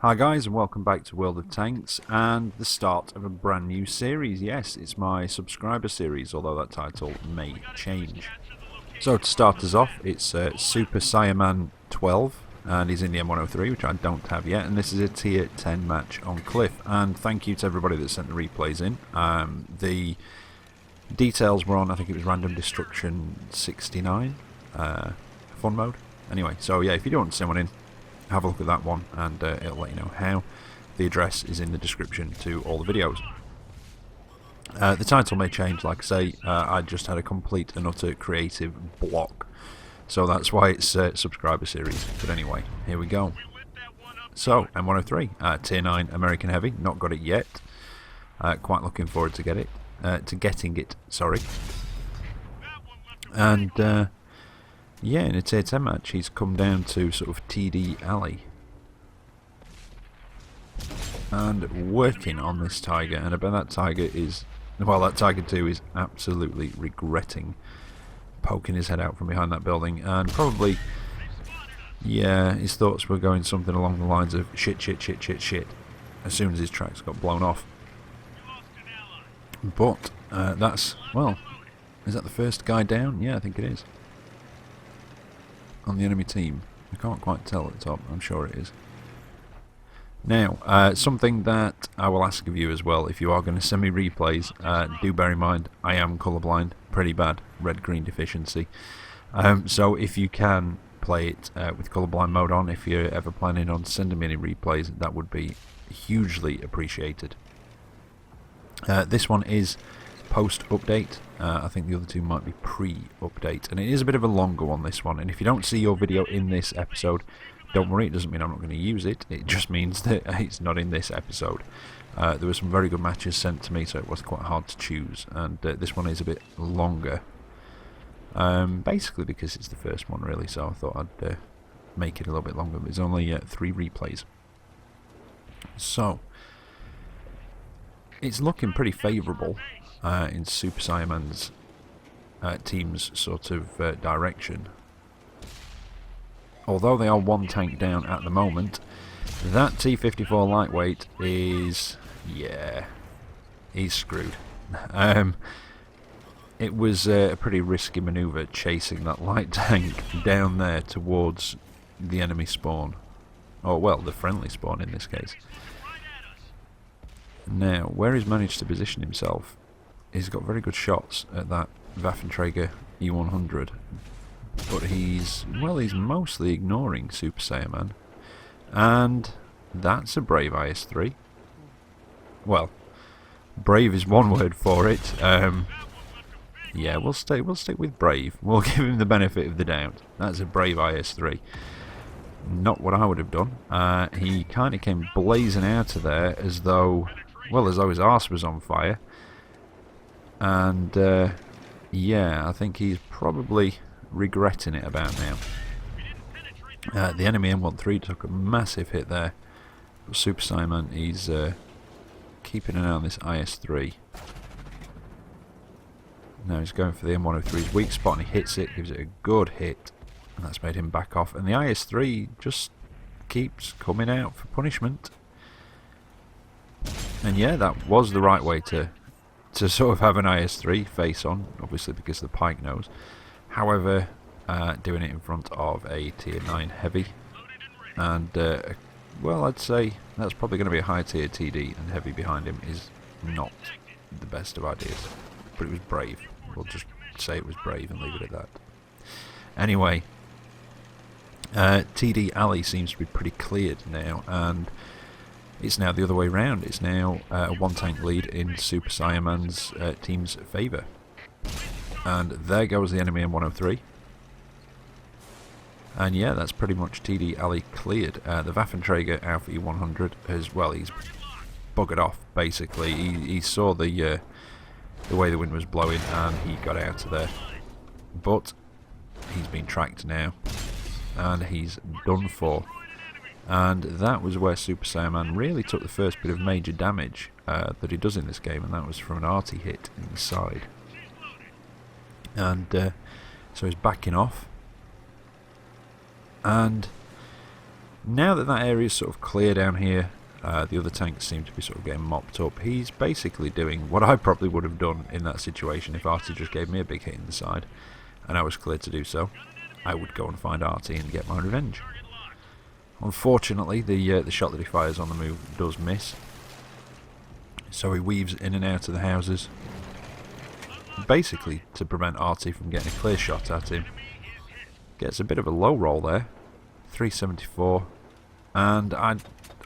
Hi guys, and welcome back to World of Tanks and the start of a brand new series. Yes, it's my subscriber series, although that title may change. So to start us off, it's Super Saiyaman 12 and he's in the M103, which I don't have yet, and this is a tier 10 match on Cliff. And thank you to everybody that sent the replays in. The details were on, I think it was Random Destruction 69 fun mode. Anyway, so yeah, if you do want to send one in, have a look at that one and it'll let you know how. The address is in the description to all the videos. The title may change, like I say. I just had a complete and utter creative block, so that's why it's subscriber series. But anyway, here we go. So M103, tier 9 American Heavy, not got it yet. Quite looking forward to getting it. Sorry. And yeah, in a tier 10 match, he's come down to sort of TD Alley and working on this Tiger, and I bet that Tiger is, well, that Tiger 2 is absolutely regretting poking his head out from behind that building, and probably, yeah, his thoughts were going something along the lines of shit, shit, shit, shit, shit, as soon as his tracks got blown off. But that's, well, is that the first guy down? Yeah, I think it is. On the enemy team. I can't quite tell at the top. I'm sure it is. Now, something that I will ask of you as well, if you are going to send me replays, do bear in mind I am colourblind, pretty bad, red-green deficiency. So if you can play it with colourblind mode on, if you're ever planning on sending me any replays, that would be hugely appreciated. This one is post-update. I think the other two might be pre-update, and it is a bit of a longer one, this one, and if you don't see your video in this episode, don't worry, it doesn't mean I'm not going to use it, it just means that it's not in this episode. There were some very good matches sent to me, so it was quite hard to choose, and this one is a bit longer, basically because it's the first one really, so I thought I'd make it a little bit longer, but it's only 3 replays. So it's looking pretty favourable in Super Saiyaman's team's sort of direction. Although they are 1 tank down at the moment, that T54 lightweight is, yeah, he's screwed. It was a pretty risky manoeuvre chasing that light tank down there towards the enemy spawn. Or, well, the friendly spawn in this case. Now, where he's managed to position himself, he's got very good shots at that Waffenträger E100, but he's mostly ignoring Super Saiyaman, and that's a brave IS-3. Well, brave is one word for it. Yeah, we'll stick with brave. We'll give him the benefit of the doubt. That's a brave IS-3. Not what I would have done. He kind of came blazing out of there as though, well, as though his arse was on fire. And yeah, I think he's probably regretting it about now. The enemy M13 took a massive hit there, but Super Saiyaman, he's keeping an eye on this IS-3. Now he's going for the M103's weak spot, and he hits it, gives it a good hit, and that's made him back off. And the IS-3 just keeps coming out for punishment. And yeah, that was the right way to sort of have an IS-3 face on, obviously because of the pike nose. However, doing it in front of a tier 9 heavy, and well, I'd say that's probably going to be a high tier TD, and heavy behind him is not the best of ideas. But it was brave. We'll just say it was brave and leave it at that. Anyway, TD Alley seems to be pretty cleared now, and it's now the other way round. It's now a 1 tank lead in Super Saiyaman's team's favour. And there goes the enemy M103. And yeah, that's pretty much TD Alley cleared. The Waffenträger Alpha E100 as well, he's buggered off basically. He saw the way the wind was blowing and he got out of there. But he's been tracked now and he's done for. And that was where Super Saiyaman really took the first bit of major damage that he does in this game, and that was from an arty hit in the side. And so he's backing off, and Now that that area is sort of clear down here, the other tanks seem to be sort of getting mopped up. He's basically doing what I probably would have done in that situation if Artie just gave me a big hit in the side and I was cleared to do so. I would go and find Artie and get my revenge. Unfortunately, the shot that he fires on the move does miss, so he weaves in and out of the houses, basically to prevent Artie from getting a clear shot at him. Gets a bit of a low roll there, 374, and I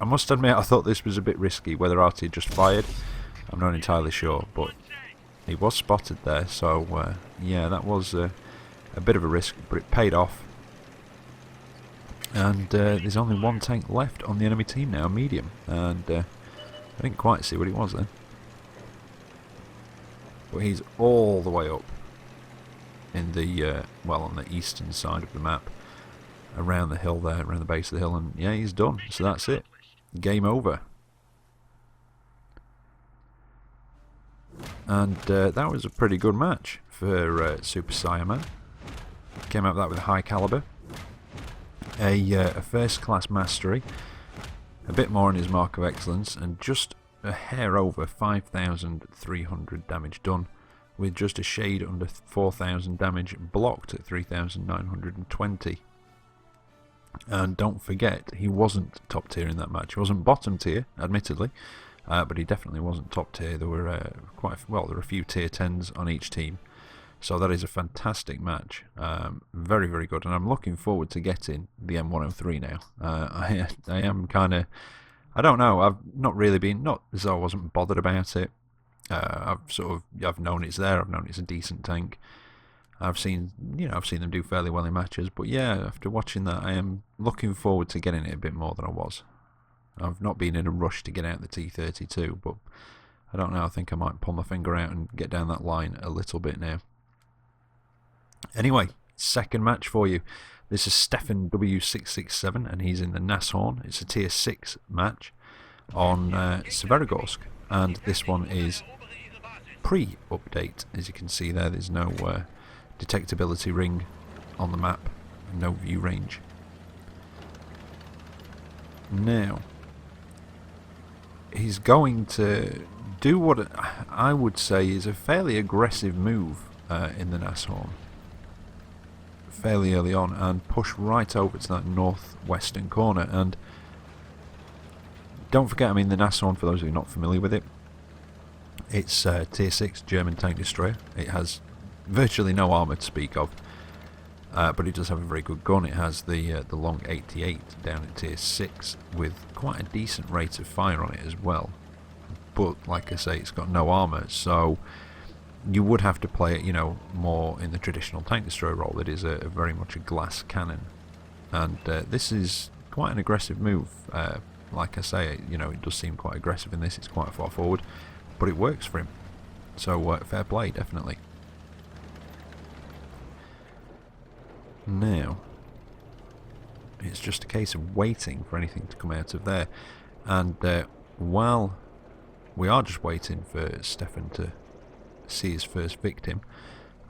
must admit I thought this was a bit risky. Whether Artie had just fired, I'm not entirely sure, but he was spotted there, so yeah, that was a bit of a risk, but it paid off. And there's only one tank left on the enemy team now, medium, and I didn't quite see what it was then. But he's all the way up in the, well, on the eastern side of the map, around the hill there, around the base of the hill, and yeah, he's done. So that's it. Game over. And that was a pretty good match for Super Saiyaman. Came out of that with a high caliber, a first class mastery, a bit more on his mark of excellence, and just a hair over 5,300 damage done, with just a shade under 4,000 damage blocked at 3,920. And don't forget, he wasn't top tier in that match. He wasn't bottom tier, admittedly, but he definitely wasn't top tier. There were there were a few tier 10s on each team. So that is a fantastic match, very, very good, and I'm looking forward to getting the M103 now. I am kind of, I don't know, I've not really been, not as though I wasn't bothered about it. I've known it's there, I've known it's a decent tank. I've seen them do fairly well in matches, but yeah, after watching that, I am looking forward to getting it a bit more than I was. I've not been in a rush to get out the T32, but I don't know, I think I might pull my finger out and get down that line a little bit now. Anyway, second match for you. This is Stefan W667, and he's in the Nasshorn. It's a tier 6 match on Severogorsk, and this one is pre-update. As you can see there, there's no detectability ring on the map, no view range. Now, he's going to do what I would say is a fairly aggressive move in the Nasshorn, fairly early on, and push right over to that northwestern corner. And don't forget, I mean, the Nasshorn, for those who are not familiar with it, it's tier 6 German tank destroyer. It has virtually no armour to speak of, but it does have a very good gun. It has the long 88 down at tier 6 with quite a decent rate of fire on it as well. But like I say, it's got no armour, so you would have to play it, more in the traditional tank destroyer role. It is a very much a glass cannon, and this is quite an aggressive move. Like I say, it does seem quite aggressive in this. It's quite far forward, but it works for him. So fair play, definitely. Now, it's just a case of waiting for anything to come out of there, and while we are just waiting for Stefan to see his first victim,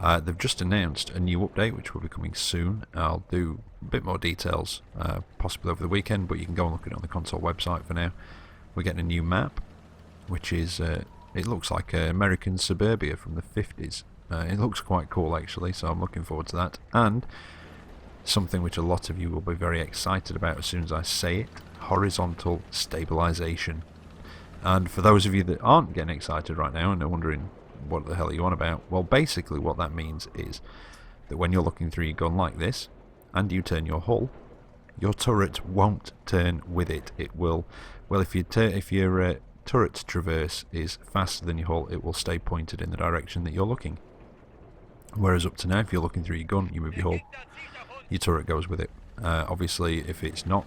they've just announced a new update which will be coming soon. I'll do a bit more details possibly over the weekend, but you can go and look at it on the console website for now. We're getting a new map, which is it looks like American suburbia from the 50s. It looks quite cool actually, so I'm looking forward to that. And something which a lot of you will be very excited about as soon as I say it: horizontal stabilization. And for those of you that aren't getting excited right now and are wondering what the hell are you on about, well, basically what that means is that when you're looking through your gun like this and you turn your hull, your turret won't turn with it. It will, well, if your turret traverse is faster than your hull, it will stay pointed in the direction that you're looking. Whereas up to now, if you're looking through your gun, you move your hull, your turret goes with it. Obviously, if it's not,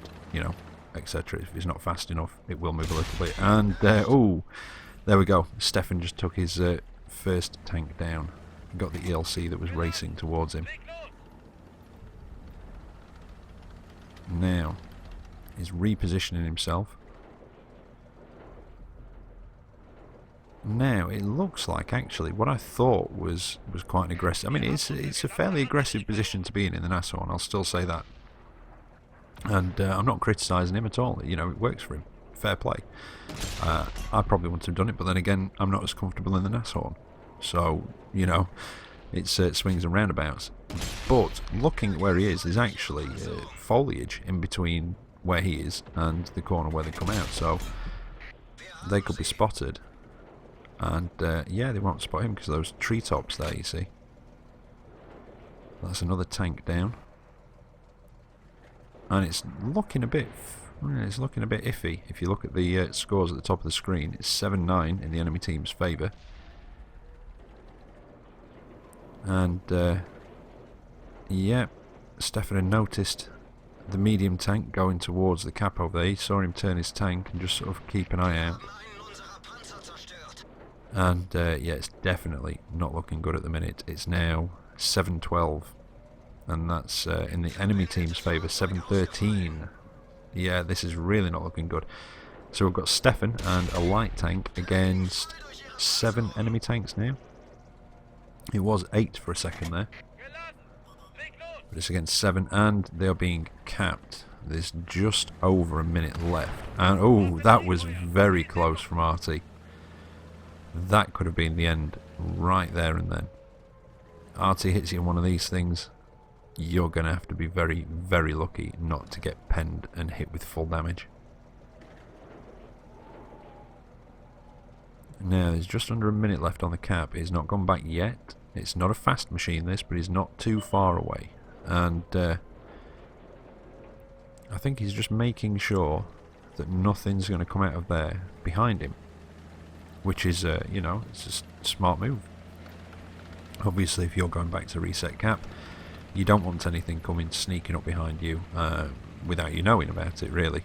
etc., if it's not fast enough, it will move a little bit. And oh, there we go. Stefan just took his first tank down. Got the ELC that was racing towards him. Now, he's repositioning himself. Now, it looks like actually what I thought was quite an aggressive. I mean, it's a fairly aggressive position to be in the Nasshorn. I'll still say that. And I'm not criticising him at all. You know, it works for him. Fair play. I probably wouldn't have done it, but then again, I'm not as comfortable in the Nasshorn. So, you know, it's swings and roundabouts. But looking at where he is, there's actually foliage in between where he is and the corner where they come out. So they could be spotted. And yeah, they won't spot him because of those treetops there, you see. That's another tank down. And it's looking a bit iffy. If you look at the scores at the top of the screen, it's 7-9 in the enemy team's favour. And yeah, Stefan had noticed the medium tank going towards the cap over there. He saw him turn his tank and just sort of keep an eye out. And yeah, it's definitely not looking good at the minute. It's now 7-12. And that's in the enemy team's favour, 7-13. Yeah, this is really not looking good. So we've got Stefan and a light tank against 7 enemy tanks now. It was 8 for a second there. But it's against 7, and they are being capped. There's just over a minute left. And oh, that was very close from RT. That could have been the end right there and then. RT hits you in one of these things, you're going to have to be very, very lucky not to get penned and hit with full damage. Now, there's just under a minute left on the cap. He's not gone back yet. It's not a fast machine, this, but he's not too far away. And I think he's just making sure that nothing's going to come out of there behind him. Which is, you know, it's a smart move. Obviously, if you're going back to reset cap, you don't want anything coming sneaking up behind you without you knowing about it, really.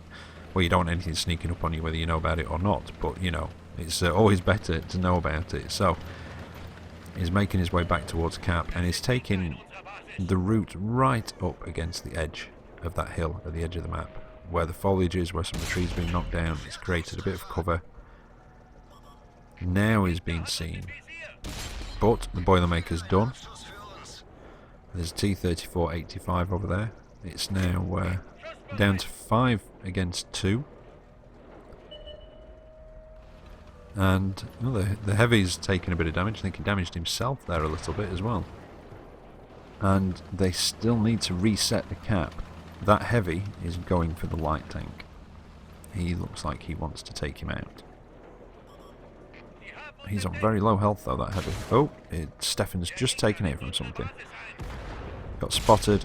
Well, you don't want anything sneaking up on you whether you know about it or not, but, you know, it's always better to know about it. So, he's making his way back towards cap, and he's taking the route right up against the edge of that hill at the edge of the map, where the foliage is, where some of the trees have been knocked down. It's created a bit of cover. Now he's being seen, but the Boilermaker's done. There's a T-34-85 over there. It's now down to 5 against 2. And well, the Heavy's taken a bit of damage. I think he damaged himself there a little bit as well. And they still need to reset the cap. That Heavy is going for the light tank. He looks like he wants to take him out. He's on very low health though, that Heavy. Oh, Stefan's just taken a hit from something. Got spotted,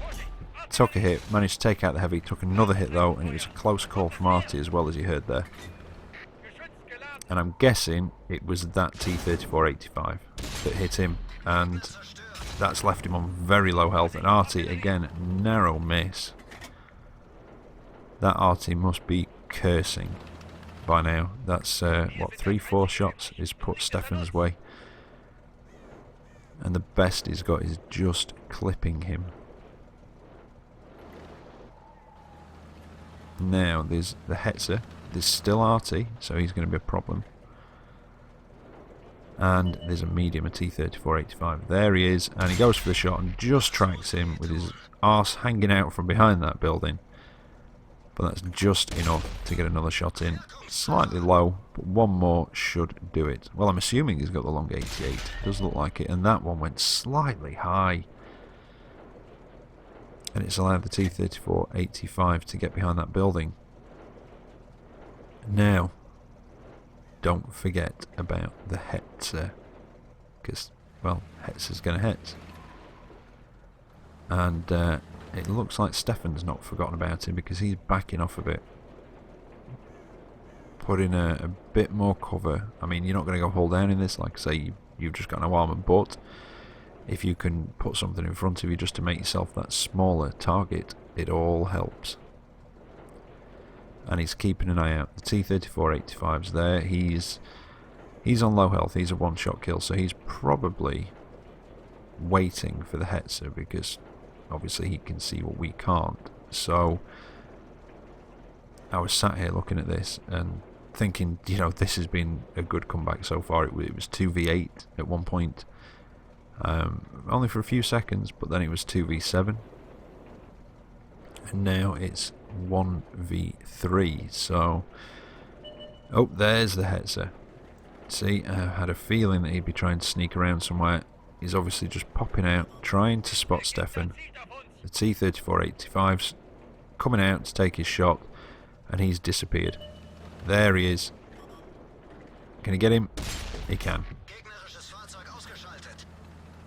took a hit, managed to take out the Heavy, took another hit though, and it was a close call from Artie as well, as you heard there. And I'm guessing it was that T-34-85 that hit him, and that's left him on very low health. And Artie, again, narrow miss. That Artie must be cursing by now. That's, what, 3-4 shots is put Stefan's way. And the best he's got is just clipping him. Now, there's the Hetzer. There's still Artie, so he's going to be a problem. And there's a medium, a T-34-85. There he is, and he goes for the shot and just tracks him with his arse hanging out from behind that building. But that's just enough to get another shot in. Slightly low, but one more should do it. Well, I'm assuming he's got the long 88. Does look like it, and that one went slightly high. And it's allowed the T-34-85 to get behind that building. Now, don't forget about the Hetzer, because, well, Hetzer's going to Hetz. And it looks like Stefan's not forgotten about him, because he's backing off a bit. Put in a bit more cover. I mean, you're not going to go hold down in this, like I say, you've just got no armor, but if you can put something in front of you just to make yourself that smaller target, it all helps. And he's keeping an eye out. The T-34-85's there. He's on low health. He's a one-shot kill, so he's probably waiting for the Hetzer, because obviously he can see what we can't. So I was sat here looking at this and thinking, you know, this has been a good comeback so far. It was 2v8 at one point, only for a few seconds, but then it was 2v7. And now it's 1v3. So, oh, there's the Hetzer. See, I had a feeling that he'd be trying to sneak around somewhere. He's obviously just popping out, trying to spot Stefan. The T-34-85's coming out to take his shot, and he's disappeared. There he is. Can he get him? He can.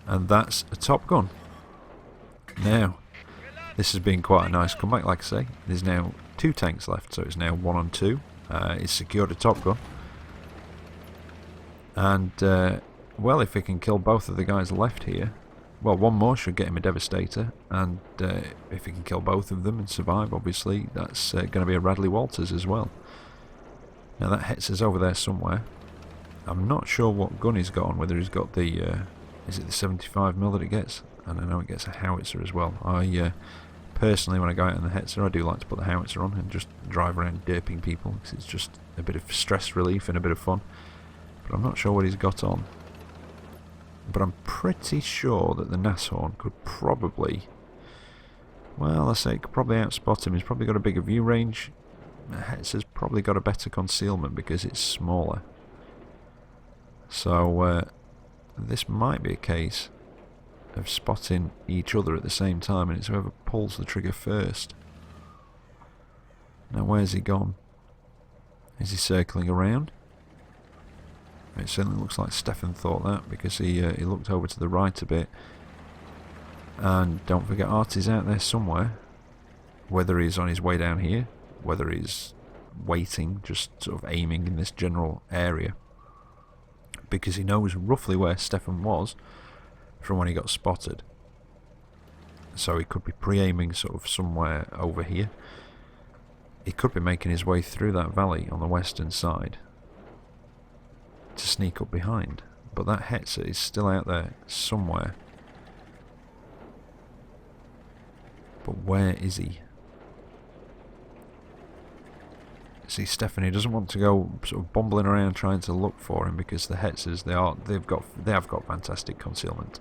And that's a Top Gun. Now, this has been quite a nice comeback, like I say. There's now 2 tanks left, so it's now 1 on 2. He's secured a Top Gun. And, well, if he can kill both of the guys left here, well, one more should get him a Devastator, and if he can kill both of them and survive, obviously, that's going to be a Radley-walters as well. Now, that Hetzer's over there somewhere. I'm not sure what gun he's got on, whether he's got the, is it the 75mm that it gets? And I know it gets a howitzer as well. I, personally, when I go out in the Hetzer, I do like to put the howitzer on and just drive around derping people, because it's just a bit of stress relief and a bit of fun. But I'm not sure what he's got on. But I'm pretty sure that the Nasshorn could probably, well, I say it could probably outspot him. He's probably got a bigger view range. The Hetzer's probably got a better concealment because it's smaller. So this might be a case of spotting each other at the same time, and it's whoever pulls the trigger first. Now, where's he gone? Is he circling around? It certainly looks like Stefan thought that, because he looked over to the right a bit. And don't forget, Artie's out there somewhere. Whether he's on his way down here, whether he's waiting, just sort of aiming in this general area, because he knows roughly where Stefan was from when he got spotted. So he could be pre-aiming sort of somewhere over here. He could be making his way through that valley on the western side to sneak up behind, but that Hetzer is still out there somewhere. But where is he? See, Stephanie doesn't want to go sort of bumbling around trying to look for him, because the Hetzers, they have got fantastic concealment,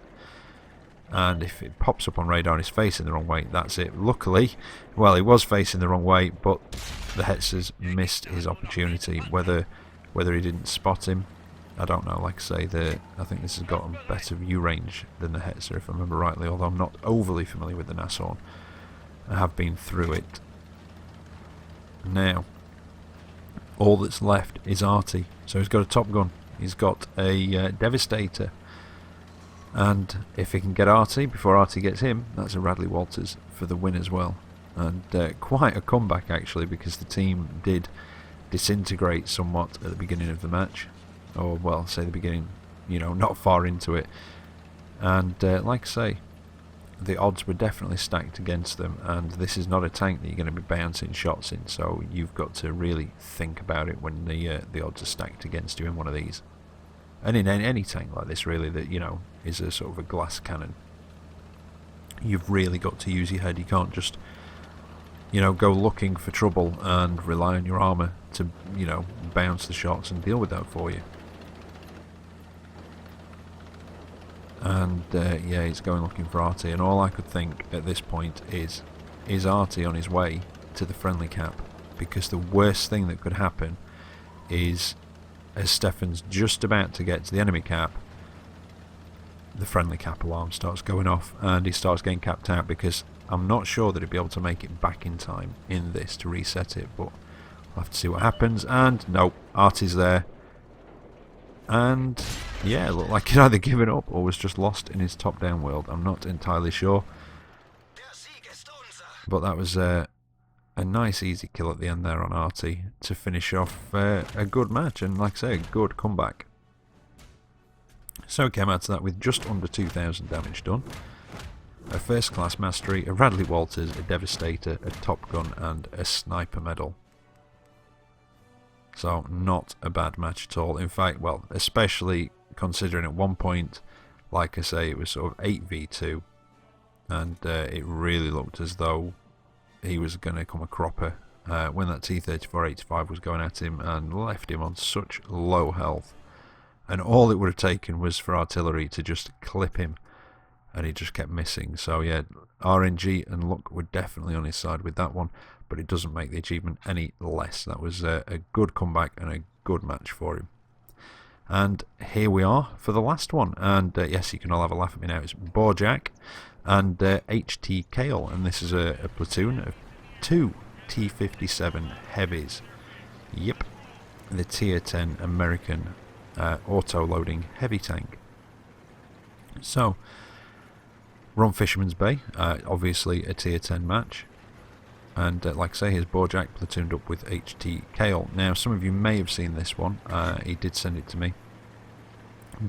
and if it pops up on radar and he's facing the wrong way, that's it. Luckily, well, he was facing the wrong way, but the Hetzers missed his opportunity. Whether he didn't spot him, I don't know. Like I say, I think this has got a better view range than the Hetzer, if I remember rightly, although I'm not overly familiar with the Nasshorn. I have been through it. Now, all that's left is Artie. So he's got a Top Gun, he's got a Devastator, and if he can get Artie before Artie gets him, that's a Radley-walters for the win as well. And quite a comeback, actually, because the team did disintegrate somewhat at the beginning of the match. Or, well, say the beginning, you know, not far into it. And like I say, the odds were definitely stacked against them, and this is not a tank that you're going to be bouncing shots in, so you've got to really think about it when the odds are stacked against you in one of these. And in any tank like this, really, that, you know, is a sort of a glass cannon, you've really got to use your head. You can't just, you know, go looking for trouble and rely on your armour to, you know, bounce the shots and deal with that for you. And yeah, he's going looking for Artie, and all I could think at this point is Artie on his way to the friendly cap? Because the worst thing that could happen is, as Stefan's just about to get to the enemy cap, the friendly cap alarm starts going off and he starts getting capped out, because I'm not sure that he'd be able to make it back in time in this to reset it, but we'll have to see what happens. And no, Artie's there. And yeah, it looked like he'd either given up or was just lost in his top-down world. I'm not entirely sure. But that was a nice easy kill at the end there on Artie to finish off a good match, and like I say, a good comeback. So he came out to that with just under 2,000 damage done. A first class mastery, a Radley-walters, a Devastator, a Top Gun and a Sniper medal. So not a bad match at all. In fact, well, especially considering at one point, like I say, it was sort of 8v2, and it really looked as though he was going to come a cropper when that T-34-85 was going at him and left him on such low health. And all it would have taken was for artillery to just clip him, and he just kept missing. So yeah, RNG and luck were definitely on his side with that one. but it doesn't make the achievement any less. That was a good comeback and a good match for him. And here we are for the last one. And yes, you can all have a laugh at me now. It's Bojack and HT Kale, and this is a platoon of 2 T57 Heavies. Yep, the Tier 10 American auto-loading heavy tank. So, we're on Fisherman's Bay, obviously a Tier 10 match. And like I say, here's Bojack platooned up with HT Kale. Now, some of you may have seen this one. He did send it to me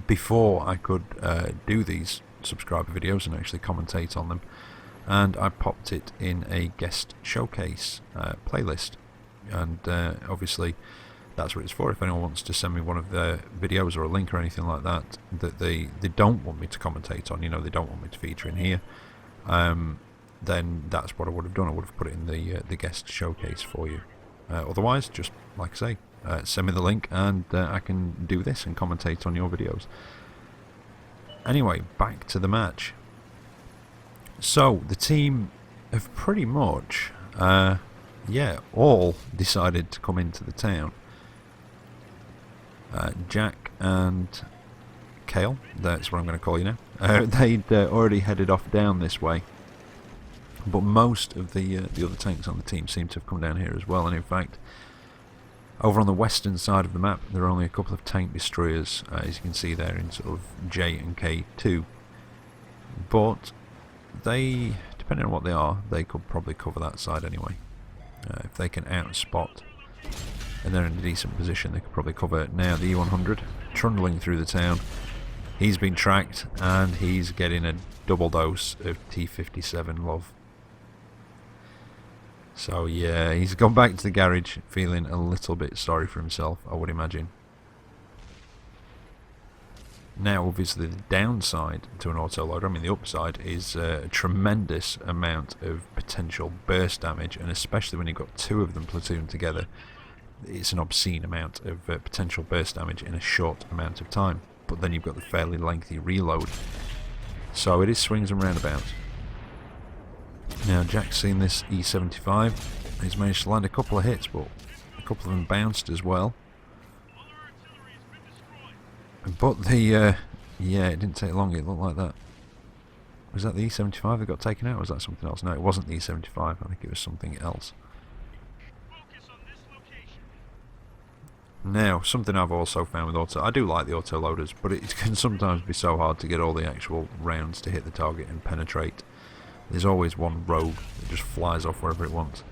before I could do these subscriber videos and actually commentate on them. And I popped it in a guest showcase playlist. And obviously, that's what it's for. If anyone wants to send me one of their videos or a link or anything like that that they don't want me to commentate on, you know, they don't want me to feature in here, then that's what I would have done. I would have put it in the guest showcase for you. Otherwise, just like I say, send me the link and I can do this and commentate on your videos. Anyway, back to the match. So the team have pretty much, all decided to come into the town. Jack and Kale, that's what I'm going to call you now. They'd already headed off down this way. But most of the other tanks on the team seem to have come down here as well, and in fact, over on the western side of the map, there are only a couple of tank destroyers, as you can see there in sort of J and K2. But they, depending on what they are, they could probably cover that side anyway. If they can out-spot and they're in a decent position, they could probably cover it. Now the E100 trundling through the town. He's been tracked and he's getting a double dose of T57 love. So yeah, he's gone back to the garage feeling a little bit sorry for himself, I would imagine. Now obviously the downside to an autoloader, I mean the upside, is a tremendous amount of potential burst damage, and especially when you've got two of them platooned together, it's an obscene amount of potential burst damage in a short amount of time. But then you've got the fairly lengthy reload, so it is swings and roundabouts. Now Jack's seen this E75, he's managed to land a couple of hits, but a couple of them bounced as well. But the yeah, it didn't take long, it looked like that. Was that the E75 that got taken out, or was that something else? No, it wasn't the E75, I think it was something else. Now, something I've also found with auto, I do like the auto loaders, but it can sometimes be so hard to get all the actual rounds to hit the target and penetrate. There's always one rogue that just flies off wherever it wants.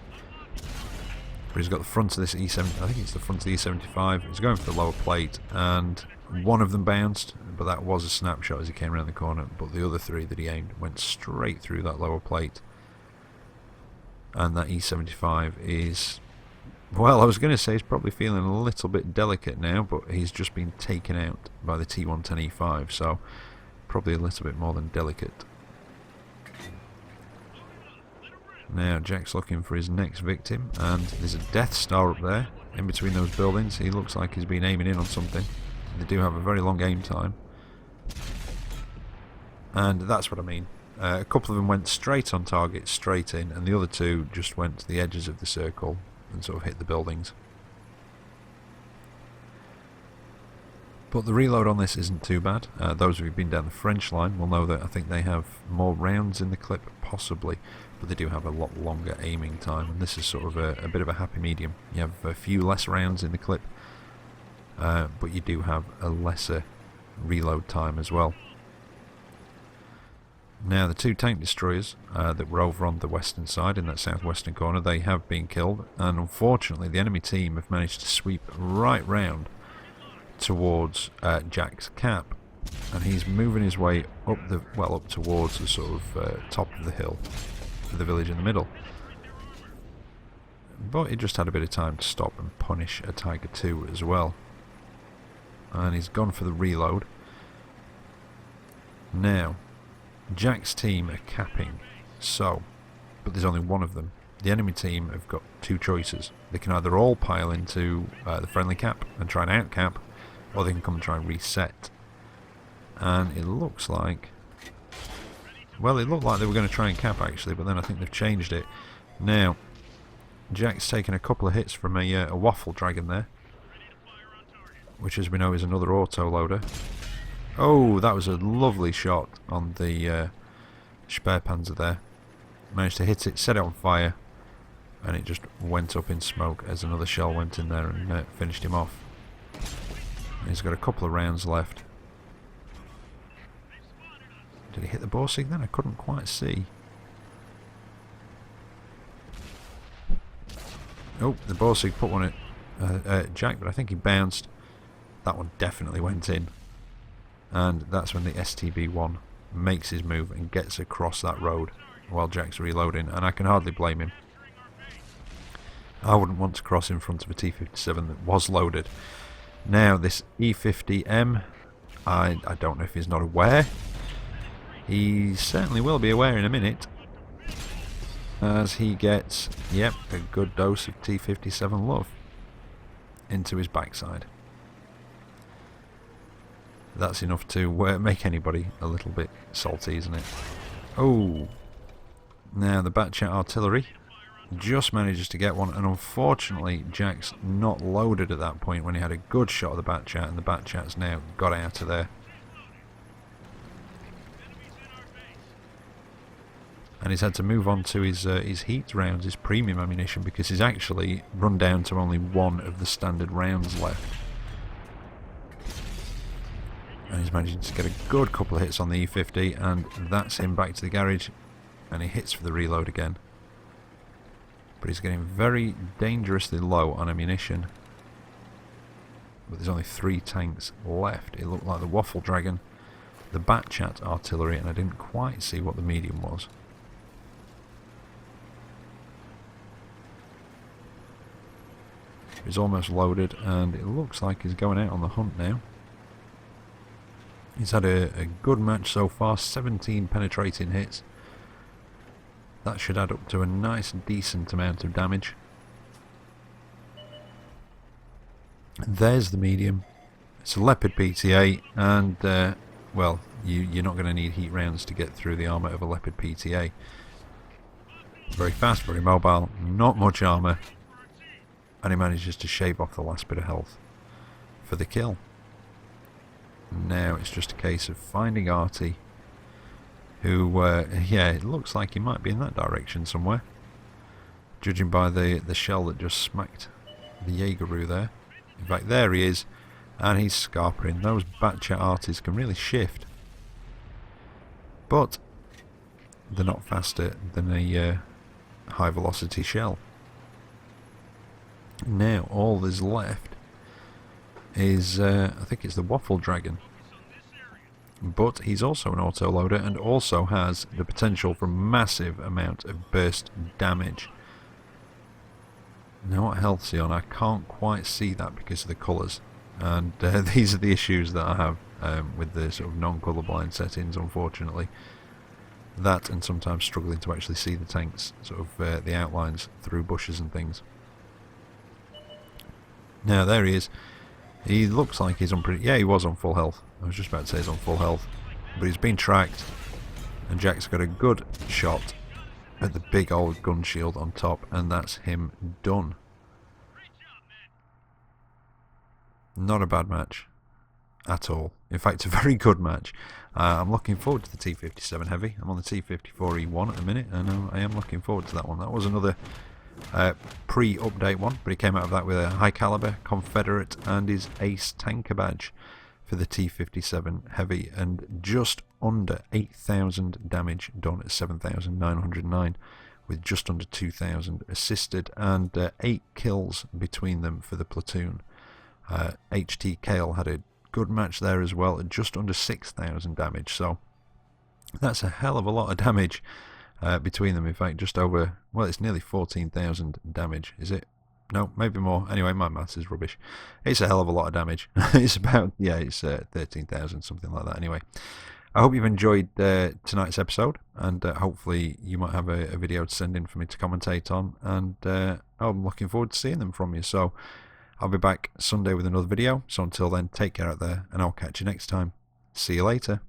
But he's got the front of this E7, I think it's the front of the E75, he's going for the lower plate, and one of them bounced, but that was a snapshot as he came around the corner, but the other three that he aimed went straight through that lower plate. And that E75 is, well, I was going to say he's probably feeling a little bit delicate now, but he's just been taken out by the T110E5, so probably a little bit more than delicate. Now Jack's looking for his next victim, and there's a Death Star up there in between those buildings. He looks like he's been aiming in on something. They do have a very long aim time, and that's what I mean. A couple of them went straight on target, straight in, and the other two just went to the edges of the circle and sort of hit the buildings. But the reload on this isn't too bad. Those of you who've been down the French line will know that I think they have more rounds in the clip, possibly, but they do have a lot longer aiming time, and this is sort of a bit of a happy medium. You have a few less rounds in the clip, but you do have a lesser reload time as well. Now the two tank destroyers that were over on the western side in that southwestern corner, they have been killed, and unfortunately the enemy team have managed to sweep right round towards Jack's cap, and he's moving his way up the up towards the sort of top of the hill for the village in the middle. But he just had a bit of time to stop and punish a Tiger 2 as well, and he's gone for the reload. Now Jack's team are capping, but there's only one of them. The enemy team have got two choices. They can either all pile into the friendly cap and try and outcap, or they can come and try and reset. And it looks like, well, it looked like they were going to try and cap actually, but then I think they've changed it. Now, Jack's taken a couple of hits from a waffle dragon there, which as we know is another auto-loader. Oh, that was a lovely shot on the Sperrpanzer there. Managed to hit it, set it on fire, and it just went up in smoke as another shell went in there and finished him off. And he's got a couple of rounds left. Did he hit the Borsig then? I couldn't quite see. Oh, the Borsig put one at Jack, but I think he bounced. That one definitely went in. And that's when the STB-1 makes his move and gets across that road while Jack's reloading, and I can hardly blame him. I wouldn't want to cross in front of a T57 that was loaded. Now this E50M, I don't know if he's not aware. He certainly will be aware in a minute, as he gets, yep, a good dose of T57 love into his backside. That's enough to make anybody a little bit salty, isn't it? Oh, now the Batchat artillery just manages to get one, and unfortunately Jack's not loaded at that point when he had a good shot of the Batchat, and the Batchat's now got out of there. And he's had to move on to his heat rounds, his premium ammunition, because he's actually run down to only one of the standard rounds left. And he's managing to get a good couple of hits on the E50, and that's him back to the garage, and he hits for the reload again. But he's getting very dangerously low on ammunition. But there's only 3 tanks left. It looked like the Waffle Dragon, the Batchat artillery, and I didn't quite see what the medium was. He's almost loaded, and it looks like he's going out on the hunt now. He's had a good match so far, 17 penetrating hits. That should add up to a nice decent amount of damage. There's the medium. It's a Leopard PTA, and well, you're not going to need heat rounds to get through the armour of a Leopard PTA. Very fast, very mobile, not much armour, and he manages to shave off the last bit of health for the kill. Now it's just a case of finding Artie, who, yeah, it looks like he might be in that direction somewhere, judging by the shell that just smacked the Jaegeroo there. In fact, there he is, and he's scarpering. Those Batchat Arties can really shift, but they're not faster than a high velocity shell. Now all there's left is, I think it's the Waffle Dragon, but he's also an auto-loader and also has the potential for a massive amount of burst damage. Now what health's he on? I can't quite see that because of the colours, and these are the issues that I have with the sort of non-colourblind settings, unfortunately. That, and sometimes struggling to actually see the tanks, sort of the outlines through bushes and things. Now there he is. He looks like he's on pretty... yeah, he was on full health. I was just about to say he's on full health. But he's been tracked, and Jack's got a good shot at the big old gun shield on top, and that's him done. Not a bad match at all. In fact, a very good match. I'm looking forward to the T57 Heavy. I'm on the T54E1 at the minute, and I am looking forward to that one. That was another pre-update one, but he came out of that with a high caliber Confederate and his Ace tanker badge for the T57 Heavy, and just under 8,000 damage done at 7,909, with just under 2,000 assisted, and 8 kills between them for the platoon. HT Kale had a good match there as well at just under 6,000 damage, so that's a hell of a lot of damage between them. In fact, just over, well, it's nearly 14,000 damage, is it? No, maybe more. Anyway, my maths is rubbish. It's a hell of a lot of damage. It's about, yeah, it's 13,000, something like that. Anyway, I hope you've enjoyed tonight's episode, and hopefully you might have a video to send in for me to commentate on, and I'm looking forward to seeing them from you. So I'll be back Sunday with another video, so until then, take care out there, and I'll catch you next time. See you later.